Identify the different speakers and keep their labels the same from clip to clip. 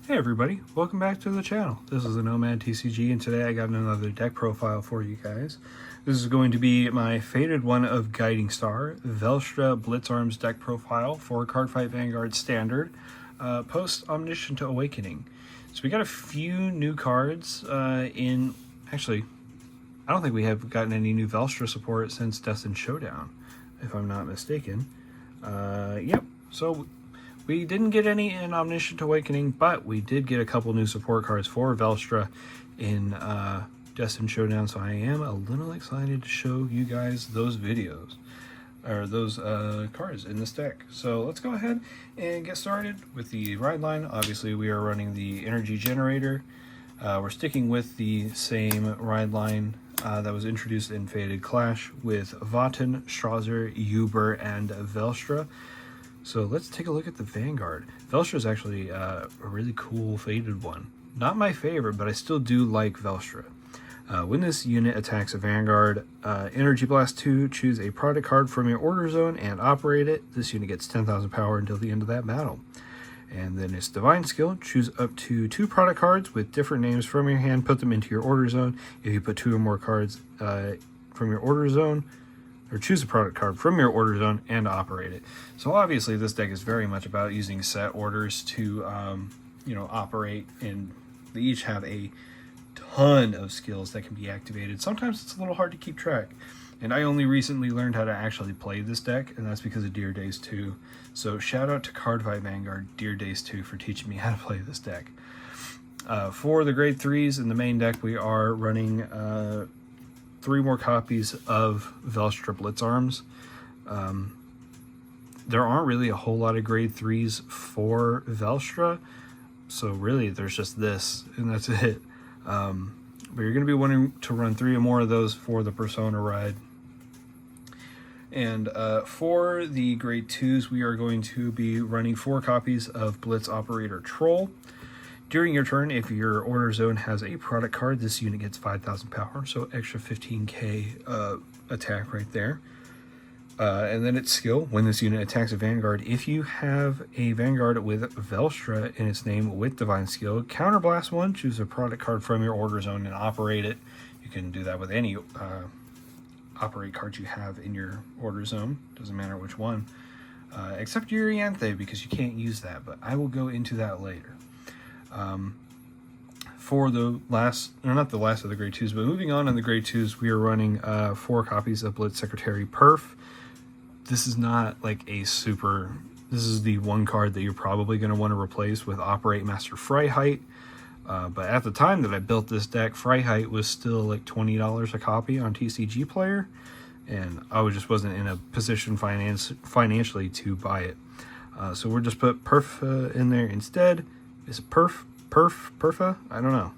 Speaker 1: Hey everybody, welcome back to the channel. This is the Nomad TCG and today I got another deck profile for you guys. This is going to be my faded one of Guiding Star, Welstra Blitzarms deck profile for Cardfight Vanguard Standard, post Omniscient Awakening. So we got a few new cards actually, I don't think we have gotten any new Welstra support since Destined Showdown, if I'm not mistaken. Yep, so we didn't get any in Omniscient Awakening, but we did get a couple new support cards for Welstra in Destined Showdown, so I am a little excited to show you guys those videos, or those cards in this deck. So let's go ahead and get started with the ride line. Obviously, we are running the Energy Generator. We're sticking with the same ride line that was introduced in Faded Clash with Votten, Strasser, Uber, and Welstra. So let's take a look at the Vanguard. Welstra is actually a really cool faded one. Not my favorite, but I still do like Welstra. When this unit attacks a Vanguard, Energy Blast 2, choose a product card from your order zone and operate it. This unit gets 10,000 power until the end of that battle. And then its Divine skill, choose up to 2 product cards with different names from your hand, put them into your order zone. If you put 2 or more cards from your order zone, or choose a product card from your order zone and operate it. So obviously this deck is very much about using set orders to operate, and they each have a ton of skills that can be activated. Sometimes it's a little hard to keep track, and I only recently learned how to actually play this deck, and that's because of Dear Days 2. So shout out to Cardfight Vanguard Dear Days 2 for teaching me how to play this deck. For the grade 3s in the main deck, we are running 3 more copies of Welstra Blitzarms. There aren't really a whole lot of grade 3s for Welstra, so really there's just this, and that's it. But you're going to be wanting to run 3 or more of those for the Persona ride. And for the grade 2s, we are going to be running 4 copies of Blitz Operator Troll. During your turn, if your order zone has a product card, this unit gets 5,000 power, so extra 15k attack right there. And then its skill, when this unit attacks a Vanguard, if you have a Vanguard with Welstra in its name with Divine skill, counterblast 1, choose a product card from your order zone and operate it. You can do that with any operate cards you have in your order zone, doesn't matter which one, except Urianthe, because you can't use that, but I will go into that later. For the last, or not the last of the grade 2s, but moving on in the grade 2s, we are running 4 copies of Blitz Secretary Perf. This is not like a super, this is the one card that you're probably going to want to replace with Operate Master Freiheit. But at the time that I built this deck, Freiheit was still like $20 a copy on TCG Player, and I just wasn't in a position financially to buy it. So we'll just put Perf in there instead. Is it Perfa? I don't know.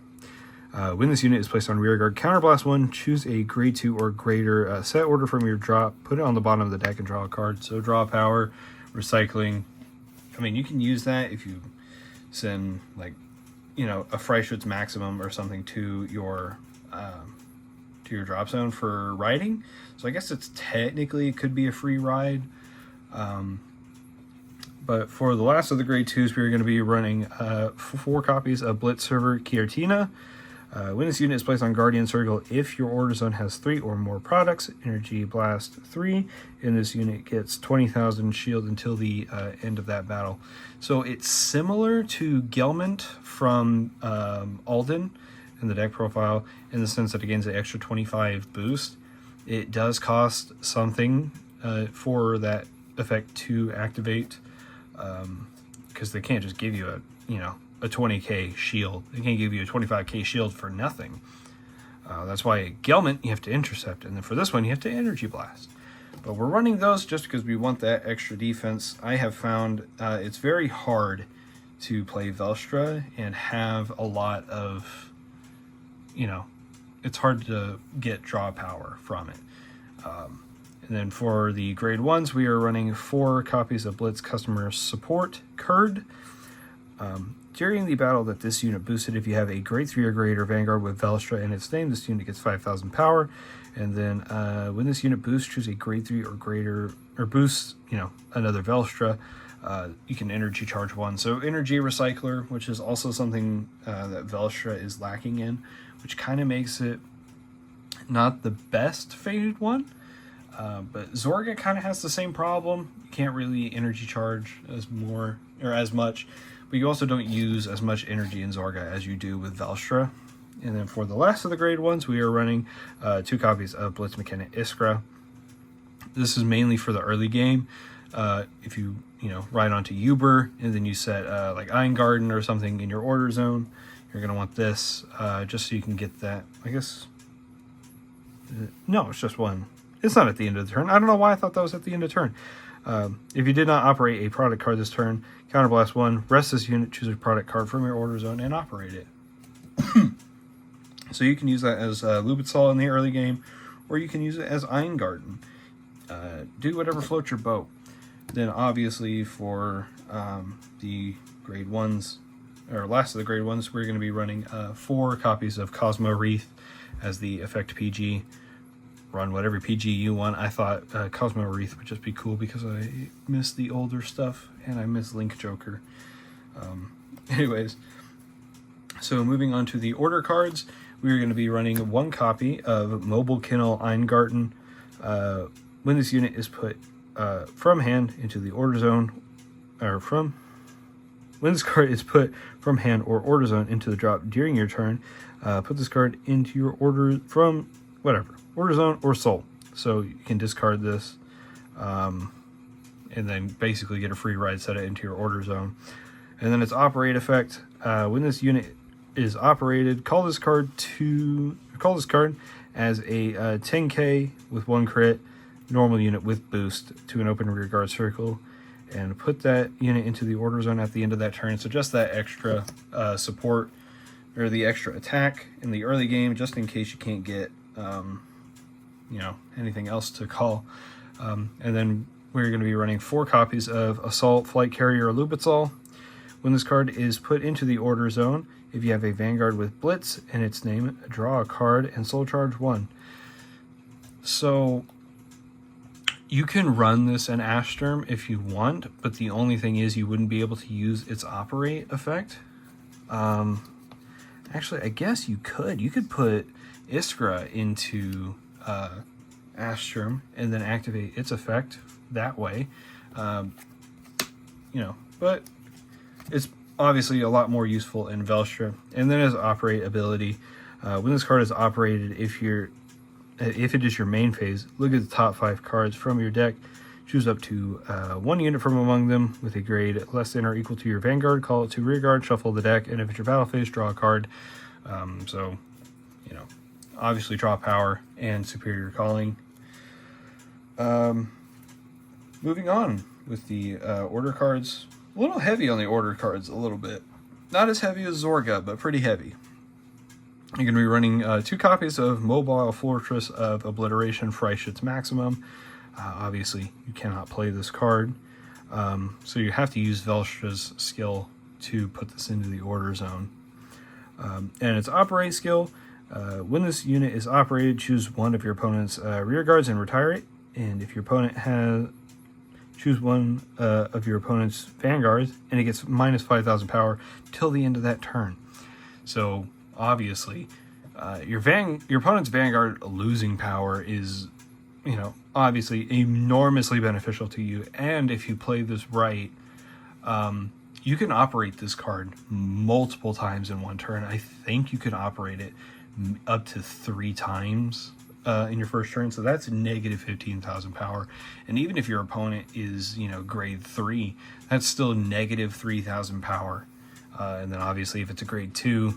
Speaker 1: When this unit is placed on rearguard, counterblast 1, choose a grade 2 or greater set order from your drop, put it on the bottom of the deck and draw a card. So draw power, recycling. I mean, you can use that if you send like, a Freischütz maximum or something to your drop zone for riding. So I guess it's technically, it could be a free ride. But for the last of the grade 2s, we're going to be running 4 copies of Blitz Server Kiertina. When this unit is placed on Guardian Circle, if your order zone has 3 or more products, Energy Blast 3, and this unit gets 20,000 shield until the end of that battle. So it's similar to Gelmont from Alden in the deck profile, in the sense that it gains an extra 25 boost. It does cost something for that effect to activate, because they can't just give you a 20k shield. They can't give you a 25k shield for nothing. That's why at Gelmont you have to intercept, and then for this one you have to Energy Blast. But we're running those just because we want that extra defense. I have found it's very hard to play Welstra and have a lot of, it's hard to get draw power from it. And then for the grade 1s, we are running 4 copies of Blitz Customer Support Kurd. During the battle that this unit boosted, if you have a grade 3 or greater Vanguard with Welstra in its name, this unit gets 5,000 power. And then when this unit boosts, choose a grade 3 or greater, or boosts, another Welstra. you can energy charge one. So energy recycler, which is also something that Welstra is lacking in, which kind of makes it not the best faded one. But Zorga kind of has the same problem. You can't really energy charge as much, but you also don't use as much energy in Zorga as you do with Welstra. And then for the last of the grade ones, we are running 2 copies of Blitz Mechanic Iskra. This is mainly for the early game. If you ride onto Uber and then you set like Eingarten or something in your order zone, you're going to want this just so you can get that. I guess, no, it's just one. It's not at the end of the turn. I don't know why I thought that was at the end of the turn. If you did not operate a product card this turn, counterblast 1, rest this unit, choose a product card from your order zone, and operate it. So you can use that as Lubitzel in the early game, or you can use it as Eingarten. Do whatever floats your boat. Then obviously for the grade 1s, or last of the grade 1s, we're going to be running 4 copies of Cosmo Wreath as the effect PG. Run whatever PG you want. I thought Cosmo Wreath would just be cool because I miss the older stuff and I miss Link Joker. Anyways, so moving on to the order cards, we're going to be running 1 copy of Mobile Kennel Eingarten. When this unit is put from hand into the order zone, when this card is put from hand or order zone into the drop during your turn, put this card into your order from whatever. Order zone or soul. So you can discard this and then basically get a free ride, set it into your order zone. And then its operate effect, when this unit is operated, call this card as a 10k with 1 crit normal unit with boost to an open rear guard circle, and put that unit into the order zone at the end of that turn. So just that extra support, or the extra attack in the early game, just in case you can't get anything else to call. And then we're going to be running 4 copies of Assault Flight Carrier Lubitzel. When this card is put into the order zone, if you have a Vanguard with Blitz in its name, draw a card and soul charge 1. So you can run this in Ashturm if you want, but the only thing is you wouldn't be able to use its operate effect. Actually, I guess you could. You could put Iskra into Ashturm and then activate its effect that way. But it's obviously a lot more useful in Welstra. And then as operate ability, when this card is operated, if it is your main phase, look at the top 5 cards from your deck, choose up to 1 unit from among them with a grade less than or equal to your Vanguard, call it to rearguard, shuffle the deck, and if it's your battle phase, draw a card. Obviously draw power and superior calling. Moving on with the order cards. A little heavy on the order cards, a little bit. Not as heavy as Zorga, but pretty heavy. You're going to be running 2 copies of Mobile Fortress of Obliteration Freischütz Maximum. Obviously, you cannot play this card, so you have to use Velstra's skill to put this into the order zone. And its operate skill, when this unit is operated, choose one of your opponent's rear guards and retire it. And if your opponent has, choose one of your opponent's vanguards, and it gets minus 5,000 power till the end of that turn. So obviously, your opponent's vanguard losing power is, obviously enormously beneficial to you. And if you play this right, you can operate this card multiple times in one turn. I think you can operate it up to 3 times in your first turn. So that's negative 15,000 power. And even if your opponent is, grade 3, that's still negative 3,000 power. And then obviously if it's a grade 2,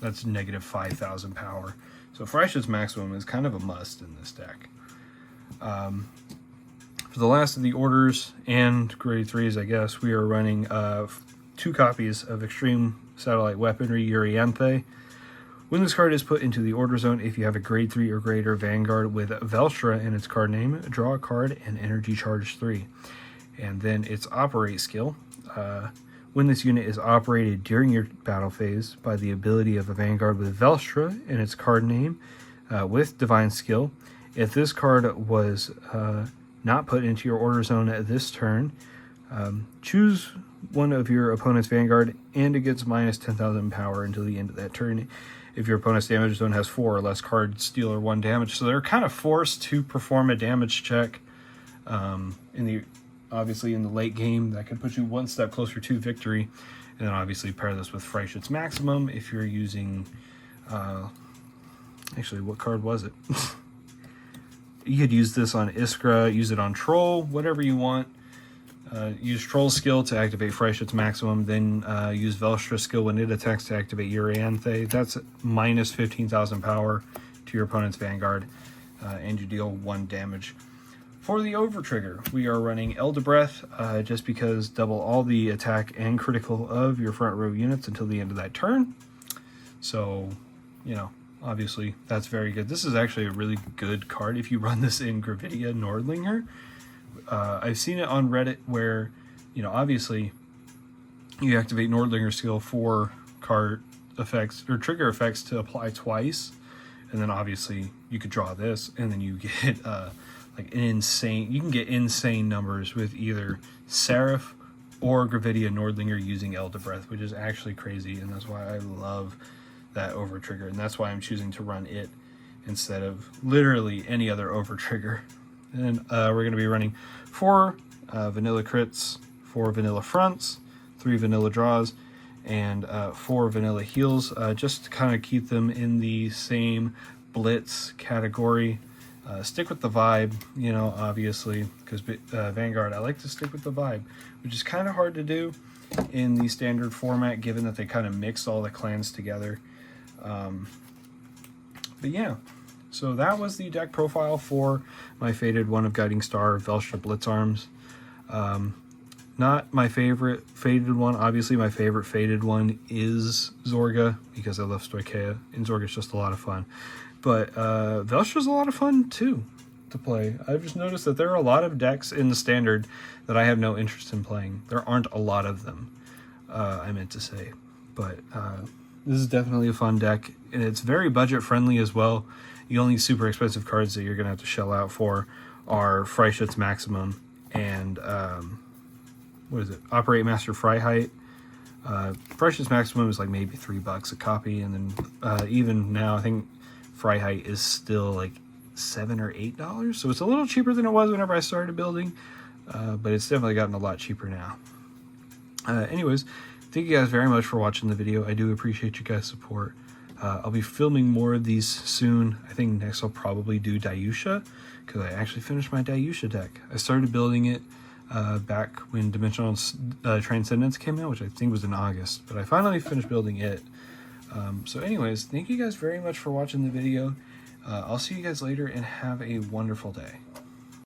Speaker 1: that's negative 5,000 power. So Freischütz Maximum is kind of a must in this deck. For the last of the orders and grade 3s, I guess, we are running 2 copies of Extreme Satellite Weaponry Urianthe. When this card is put into the order zone, if you have a grade 3 or greater Vanguard with Welstra in its card name, draw a card and energy charge 3. And then its operate skill. When this unit is operated during your battle phase by the ability of a Vanguard with Welstra in its card name with Divine Skill, if this card was not put into your order zone at this turn, Choose one of your opponent's Vanguard, and it gets minus 10,000 power until the end of that turn. If your opponent's damage zone has 4 or less cards, deal or 1 damage. So they're kind of forced to perform a damage check obviously in the late game. That could put you one step closer to victory. And then obviously pair this with Freischütz Maximum if you're using... actually, what card was it? You could use this on Iskra, use it on Troll, whatever you want. Use Troll skill to activate Freischütz Maximum, then use Welstra skill when it attacks to activate Euryanthe. That's minus 15,000 power to your opponent's Vanguard, and you deal 1 damage. For the over trigger, we are running Elder Breath, just because double all the attack and critical of your front row units until the end of that turn. So, you know, obviously that's very good. This is actually a really good card if you run this in Gravidia Nordlinger. I've seen it on Reddit where, you know, obviously you activate Nordlinger skill for card effects or trigger effects to apply twice, and then obviously you could draw this, and then you get like you can get insane numbers with either Seraph or Gravidia Nordlinger using Elder Breath, which is actually crazy, and that's why I love that over trigger, and that's why I'm choosing to run it instead of literally any other over trigger. And we're going to be running 4 vanilla crits, 4 vanilla fronts, 3 vanilla draws, and 4 vanilla heals, just to kind of keep them in the same blitz category. Stick with the vibe, you know, obviously, because Vanguard, I like to stick with the vibe, which is kind of hard to do in the standard format, given that they kind of mix all the clans together. But yeah, so that was the deck profile for my Faded one of Guiding Star, Welstra Blitzarms. Not my favorite Faded one. Obviously, my favorite Faded one is Zorga, because I love Stoicheia, and Zorga's just a lot of fun. But Velstra's a lot of fun, too, to play. I've just noticed that there are a lot of decks in the Standard that I have no interest in playing. There aren't a lot of them, I meant to say. But this is definitely a fun deck, and it's very budget-friendly as well. The only super expensive cards that you're going to have to shell out for are Freischütz Maximum and, what is it, Operate Master Freiheit. Freischütz Maximum is like maybe $3 a copy, and then even now I think Freiheit is still like $7 or $8, so it's a little cheaper than it was whenever I started building, but it's definitely gotten a lot cheaper now. Anyways, thank you guys very much for watching the video. I do appreciate you guys' support. I'll be filming more of these soon. I think next I'll probably do Dayusha, because I actually finished my Dayusha deck. I started building it back when Dimensional Transcendence came out, which I think was in August, but I finally finished building it. So anyways, thank you guys very much for watching the video. I'll see you guys later, and have a wonderful day.